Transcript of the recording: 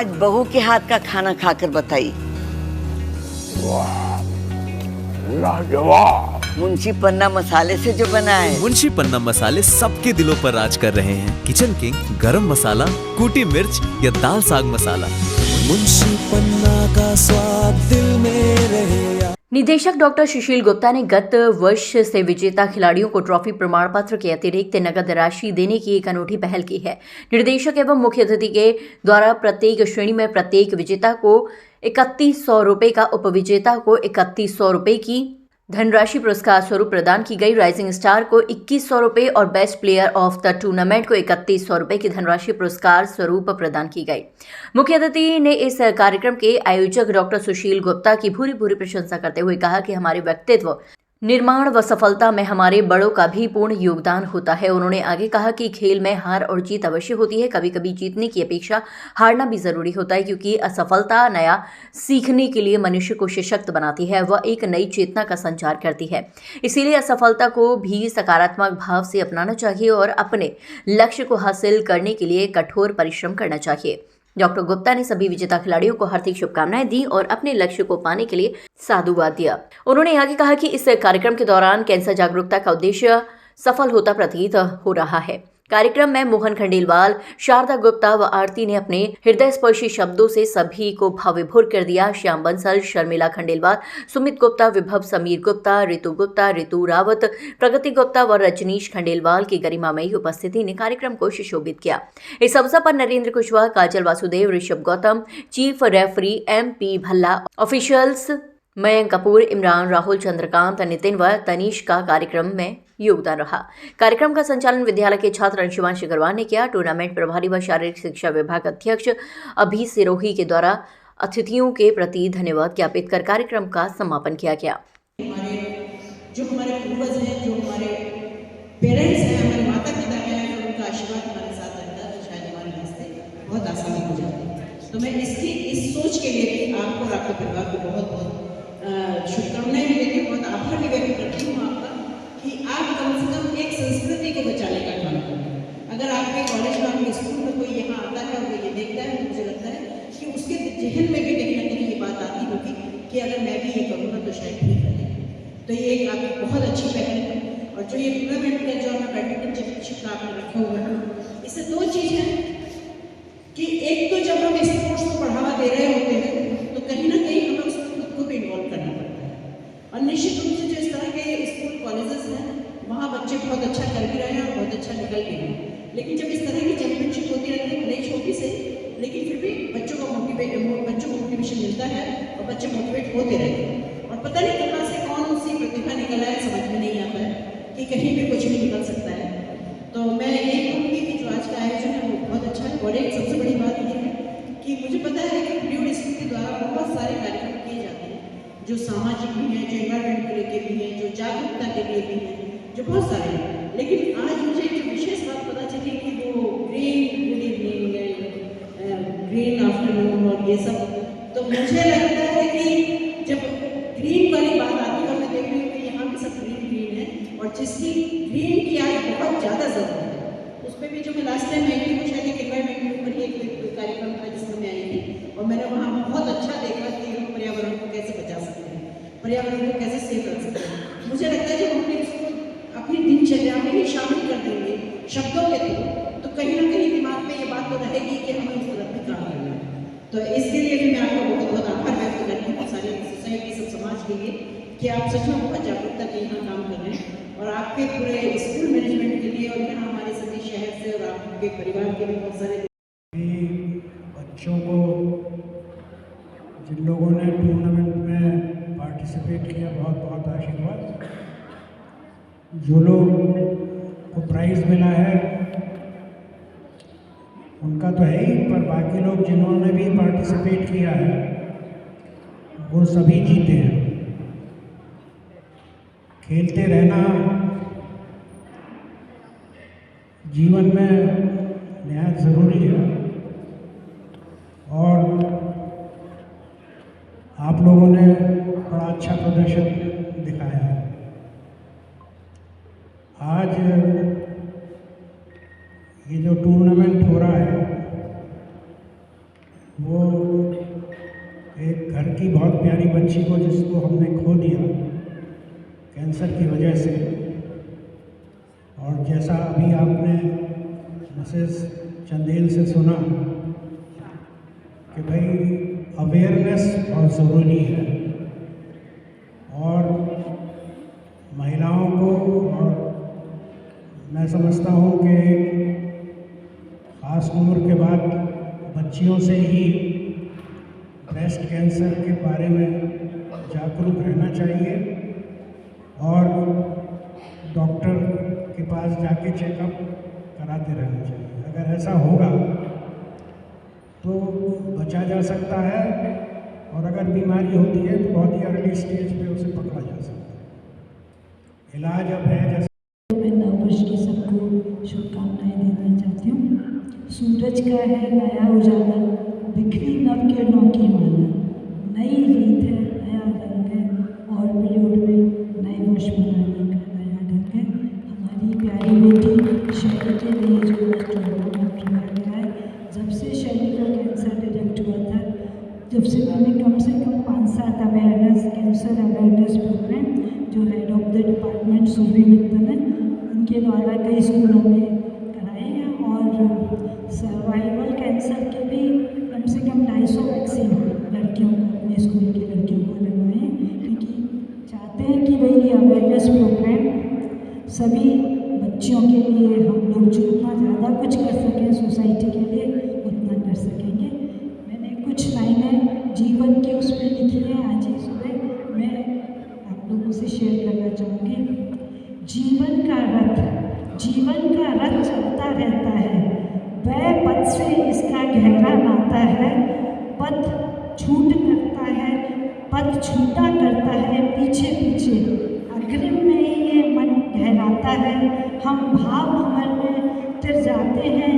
आज बहू के हाथ का खाना खाकर बताई। लाजवाब। मुंशी पन्ना मसाले से जो बना है। मुंशी पन्ना मसाले सबके दिलों पर राज कर रहे हैं। किचन किंग, गरम मसाला, कूटी मिर्च या दाल साग मसाला, मुंशी पन्ना का स्वाद दिल में रहे। निदेशक डॉक्टर सुशील गुप्ता ने गत वर्ष से विजेता खिलाड़ियों को ट्रॉफी प्रमाण पत्र के अतिरिक्त नगद राशि देने की एक अनूठी पहल की है। निर्देशक एवं मुख्य अतिथि के द्वारा प्रत्येक श्रेणी में प्रत्येक विजेता को 3100 रुपए का, उपविजेता को 3100 रुपए की धनराशि पुरस्कार स्वरूप प्रदान की गई। राइजिंग स्टार को 2100 रुपए और best player of the tournament को 3100 रुपए की धनराशि पुरस्कार स्वरूप प्रदान की गई। मुख्य अतिथि ने इस कार्यक्रम के आयोजक डॉक्टर सुशील गुप्ता की भूरी भूरी प्रशंसा करते हुए कहा कि हमारे व्यक्तित्व निर्माण व सफलता में हमारे बड़ों का भी पूर्ण योगदान होता है। उन्होंने आगे कहा कि खेल में हार और जीत अवश्य होती है, कभी कभी जीतने की अपेक्षा हारना भी जरूरी होता है, क्योंकि असफलता नया सीखने के लिए मनुष्य को सशक्त बनाती है, वह एक नई चेतना का संचार करती है। इसीलिए असफलता को भी सकारात्मक भाव से अपनाना चाहिए और अपने लक्ष्य को हासिल करने के लिए कठोर परिश्रम करना चाहिए। डॉक्टर गुप्ता ने सभी विजेता खिलाड़ियों को हार्दिक शुभकामनाएं दी और अपने लक्ष्य को पाने के लिए साधुवाद दिया। उन्होंने आगे कहा कि इस कार्यक्रम के दौरान कैंसर जागरूकता का उद्देश्य सफल होता प्रतीत हो रहा है। कार्यक्रम में मोहन खंडेलवाल, शारदा गुप्ता व आरती ने अपने हृदय स्पर्शी शब्दों से सभी को भावविभोर कर दिया। श्याम बंसल, शर्मिला खंडेलवाल, सुमित गुप्ता, विभव समीर गुप्ता, ऋतु रावत, प्रगति गुप्ता व रजनीश खंडेलवाल की गरिमामयी उपस्थिति ने कार्यक्रम को सुशोभित किया। इस अवसर पर Narendra Kushwaha, Kajal Vasudev, Rishabh Gautam, chief referee MP Bhalla, officials Mayank Kapoor, Imran, Rahul, Chandrakant, Nitin व तनीश का कार्यक्रम में योगदान रहा। कार्यक्रम का संचालन विद्यालय के छात्र अंशुमान अग्रवाल ने किया। टूर्नामेंट प्रभारी व शारीरिक शिक्षा विभाग अध्यक्ष अभी सिरोही के द्वारा अतिथियों के प्रति धन्यवाद ज्ञापित कर कार्यक्रम का समापन किया गया। जो हमारे पूर्वज हैं, जो हमारे पेरेंट्स हैं, हमारे माता पिता हैं, उनका आशीर्वाद हमारे साथ रहता है तो शायद हमारे रास्ते बहुत आसान हो जाते हैं। तो मैं इस सोच के लिए भी आपको और आपके परिवार को बहुत बहुत शुभकामनाएं भी देती हूँ, बहुत आभार भी व्यक्त करती हूँ आपका कि आप कम से कम एक संस्कृति को बचाने का काम करें। अगर आपके कॉलेज में, आपके स्कूल में कोई यहाँ आता है और वो ये देखता है, मुझे लगता है कि उसके जहन में भी कहीं ना कहीं ये बात आती होगी कि अगर मैं भी ये करूँगा तो शायद ठीक रहेगा। तो ये एक आपकी बहुत अच्छी पहल है। और जो ये टूर्नामेंट का जो हमें बैडमिंटन चैंपियनशिप का आपने रखा हुआ है, इससे दो चीज़ है कि एक तो जब हम स्पोर्ट्स को बढ़ावा दे रहे होते हैं तो कहीं ना कहीं हमें उसमें खुद को भी इन्वॉल्व करना पड़ता है। और निश्चित रूप से जो इस तरह के स्कूल कॉलेजेस हैं वहाँ बच्चे बहुत अच्छा कर भी रहे हैं और बहुत अच्छा निकल भी रहे हैं। लेकिन जब इस तरह की चैंपियनशिप होती रहती है, भले छोटी से, लेकिन फिर भी बच्चों को मोटिवेशन मिलता है और बच्चे मोटिवेट होते रहते हैं। और पता नहीं कहाँ से कौन सी प्रतिभा निकल आए, समझ में नहीं आता है कि कहीं भी कुछ भी निकल सकता है। तो मैं यही कहूँगी कि जो आज का आयोजन है वो बहुत अच्छा है। और एक सबसे बड़ी बात ये है कि मुझे पता है कि ब्लू स्कूल के द्वारा बहुत सारे कार्यक्रम किए जाते हैं जो सामाजिक भी हैं, जो एनवायरमेंट को लेकर भी हैं, जो जागरूकता के लिए भी हैं, जो बहुत सारे हैं। लेकिन आज मुझे जो विशेष बात पता चली कि वो green good evening, green afternoon और ये सब, तो मुझे लगता है कि जब ग्रीन वाली बात आती है और मैं देख रही हूँ कि यहाँ भी सब ग्रीन है और जिसकी ग्रीन की आज बहुत ज़्यादा ज़रूरत है। उस पर भी जो मैं लास्ट टाइम आई थी वो शायद एक एनवायरमेंट के ऊपर ही एक कार्यक्रम था जिसमें मैं आई थी और मैंने वहाँ बहुत अच्छा देखा कि हम पर्यावरण को कैसे बचा सकते हैं, पर्यावरण को कैसे सेव रख सकते हैं। मुझे लगता है जब हम इसको अपनी दिनचर्या में ही शामिल कर देंगे शब्दों के थ्रू, तो कहीं ना कहीं दिमाग में ये बात तो रहेगी कि हमें उस तरफ भी काम करना है। तो इसके लिए भी मैं आपका बहुत बहुत आभार व्यक्त करती हूँ सारी सोसाइटी, सब समाज के लिए कि आप सच में बहुत जागरूकता के यहाँ काम कर रहे हैं। और आपके पूरे स्कूल मैनेजमेंट के लिए और यहाँ हमारे सभी शहर से और आपके परिवार के भी बहुत सारे बच्चों को, जिन लोगों ने टूर्नामेंट में पार्टिसिपेट किया, बहुत बहुत आशीर्वाद। जो लोग को प्राइज़ मिला है उनका तो है ही, पर बाकी लोग जिन्होंने भी पार्टिसिपेट किया है वो सभी जीते हैं। खेलते रहना जीवन में निहायत ज़रूरी है और आप लोगों ने बड़ा अच्छा प्रदर्शन दिखाया है। आज ये जो टूर्नामेंट हो रहा है वो बच्ची को जिसको हमने खो दिया कैंसर की वजह से। और जैसा अभी आपने मिसेस चंदेल से सुना कि भाई अवेयरनेस बहुत ज़रूरी है और महिलाओं को, और मैं समझता हूँ कि ख़ास उम्र के बाद बच्चियों से ही ब्रेस्ट कैंसर के बारे में जागरूक रहना चाहिए और डॉक्टर के पास जाके चेकअप कराते रहना चाहिए। अगर ऐसा होगा तो बचा जा सकता है और अगर बीमारी होती है तो बहुत ही अर्ली स्टेज पे उसे पकड़ा जा सकता है। इलाज अब है जैसे मैं नववर्ष की सबको शुभकामनाएं देना चाहती हूँ। सूरज का है नया उजाला, बिखरी नव किरणों की माला, नई रीत है नया रंग है और बॉलीवुड में नए वर्ष मनाने का नया ढंग है। हमारी प्यारी बेटी शैली के लिए जो प्रोग्राम रखा गया है, जब से शैली को कैंसर डिटेक्ट हुआ था, जब से मैंने कम से कम 5-7 अवेयरनेस कैंसर अवेयरनेस प्रोग्राम जो हेड ऑफ द डिपार्टमेंट सूर्य मित्तल है उनके द्वारा कई स्कूलों में कराए हैं और सर्वाइवल कैंसर के भी कम से कम 250 वैक्सीन लड़कियों को, अपने स्कूल की लड़कियों को लगवाए हैं, क्योंकि चाहते हैं कि भाई ये अवेयरनेस प्रोग्राम सभी बच्चों के लिए हम लोग जितना ज़्यादा कुछ कर सकें सोसाइटी के लिए उतना कर सकेंगे। मैंने कुछ लाइनें जीवन की उस पर लिखी हैं, आज ही सुबह मैं आप लोगों से शेयर करना चाहूँगी। जीवन का रथ चलता रहता है, वह पथ से इसका गहरा नाता है, पथ छूटा करता है पीछे पीछे, अग्रिम में ही ये मन गहराता है, हम भाव भंवर में तिर जाते हैं